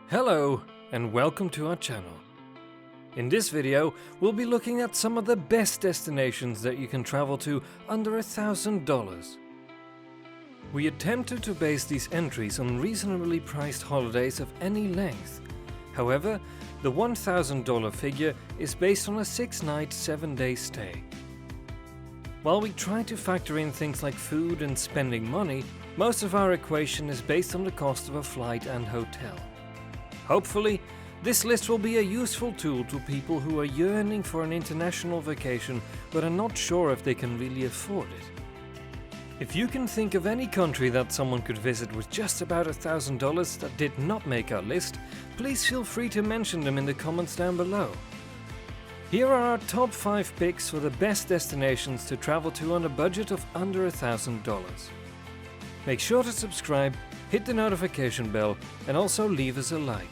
Hello and welcome to our channel. In this video, we'll be looking at some of the best destinations that you can travel to under $1,000. We attempted to base these entries on reasonably priced holidays of any length. However, the $1,000 figure is based on a 6-night, 7-day stay. While we try to factor in things like food and spending money, most of our equation is based on the cost of a flight and hotel. Hopefully, this list will be a useful tool to people who are yearning for an international vacation but are not sure if they can really afford it. If you can think of any country that someone could visit with just about $1,000 that did not make our list, please feel free to mention them in the comments down below. Here are our top 5 picks for the best destinations to travel to on a budget of under $1,000. Make sure to subscribe, hit the notification bell, and also leave us a like.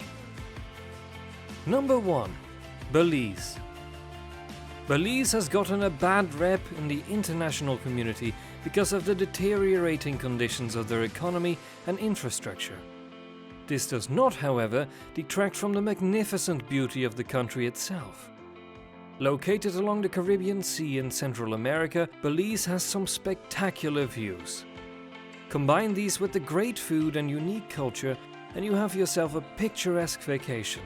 Number 1. Belize. Belize has gotten a bad rep in the international community because of the deteriorating conditions of their economy and infrastructure. This does not, however, detract from the magnificent beauty of the country itself. Located along the Caribbean Sea in Central America, Belize has some spectacular views. Combine these with the great food and unique culture, and you have yourself a picturesque vacation.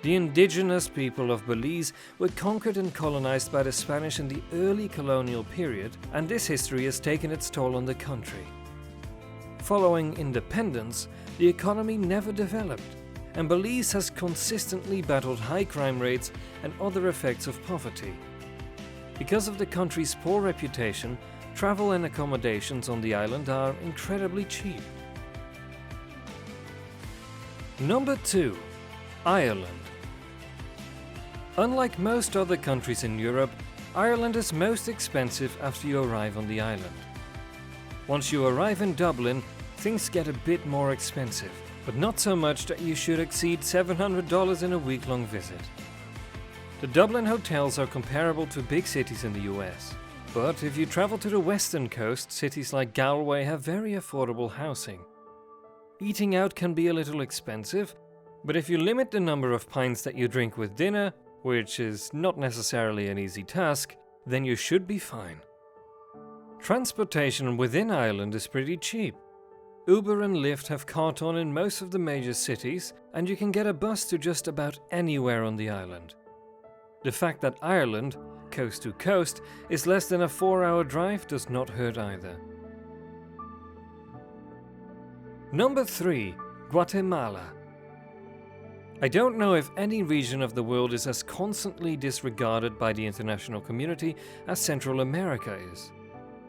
The indigenous people of Belize were conquered and colonized by the Spanish in the early colonial period, and this history has taken its toll on the country. Following independence, the economy never developed, and Belize has consistently battled high crime rates and other effects of poverty. Because of the country's poor reputation, travel and accommodations on the island are incredibly cheap. Number 2. Ireland. Unlike most other countries in Europe, Ireland is most expensive after you arrive on the island. Once you arrive in Dublin, things get a bit more expensive, but not so much that you should exceed $700 in a week-long visit. The Dublin hotels are comparable to big cities in the US. But if you travel to the western coast, cities like Galway have very affordable housing. Eating out can be a little expensive, but if you limit the number of pints that you drink with dinner, which is not necessarily an easy task, then you should be fine. Transportation within Ireland is pretty cheap. Uber and Lyft have caught on in most of the major cities, and you can get a bus to just about anywhere on the island. The fact that Ireland, coast to coast, is less than a 4-hour drive does not hurt either. Number 3. Guatemala. I don't know if any region of the world is as constantly disregarded by the international community as Central America is.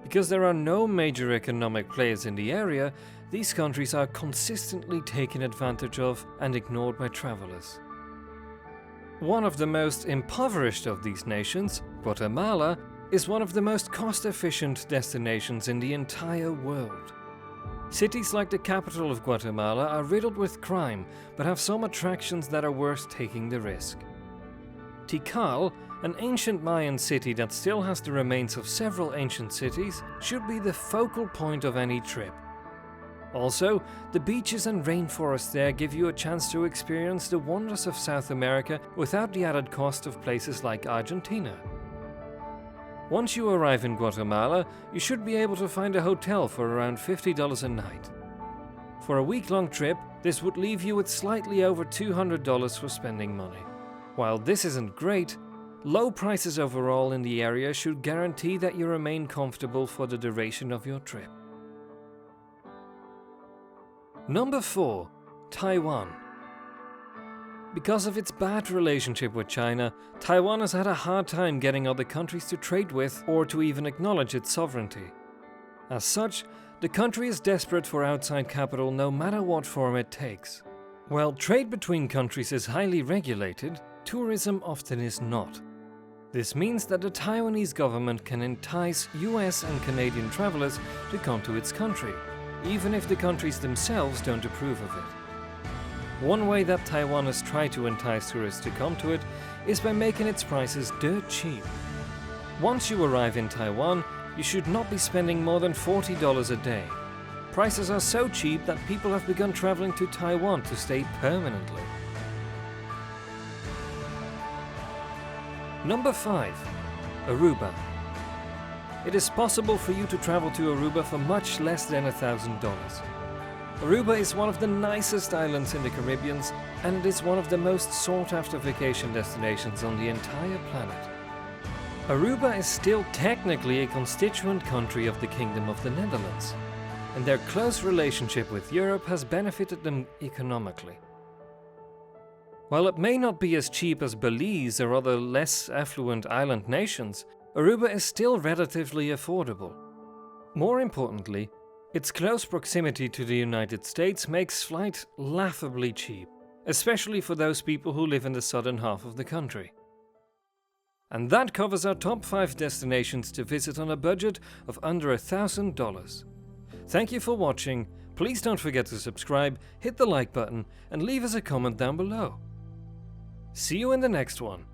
Because there are no major economic players in the area, these countries are consistently taken advantage of and ignored by travelers. One of the most impoverished of these nations, Guatemala, is one of the most cost-efficient destinations in the entire world. Cities like the capital of Guatemala are riddled with crime, but have some attractions that are worth taking the risk. Tikal, an ancient Mayan city that still has the remains of several ancient cities, should be the focal point of any trip. Also, the beaches and rainforests there give you a chance to experience the wonders of South America without the added cost of places like Argentina. Once you arrive in Guatemala, you should be able to find a hotel for around $50 a night. For a week-long trip, this would leave you with slightly over $200 for spending money. While this isn't great, low prices overall in the area should guarantee that you remain comfortable for the duration of your trip. Number 4. Taiwan. Because of its bad relationship with China, Taiwan has had a hard time getting other countries to trade with or to even acknowledge its sovereignty. As such, the country is desperate for outside capital no matter what form it takes. While trade between countries is highly regulated, tourism often is not. This means that the Taiwanese government can entice US and Canadian travelers to come to its country, even if the countries themselves don't approve of it. One way that Taiwan has tried to entice tourists to come to it is by making its prices dirt cheap. Once you arrive in Taiwan, you should not be spending more than $40 a day. prices are so cheap that people have begun traveling to Taiwan to stay permanently. Number 5. Aruba. It is possible for you to travel to Aruba for much less than $1,000. Aruba is one of the nicest islands in the Caribbean, and it is one of the most sought-after vacation destinations on the entire planet. Aruba is still technically a constituent country of the Kingdom of the Netherlands, and their close relationship with Europe has benefited them economically. While it may not be as cheap as Belize or other less affluent island nations, Aruba is still relatively affordable. More importantly, its close proximity to the United States makes flight laughably cheap, especially for those people who live in the southern half of the country. And that covers our top 5 destinations to visit on a budget of under $1,000. Thank you for watching. Please don't forget to subscribe, hit the like button, and leave us a comment down below. See you in the next one.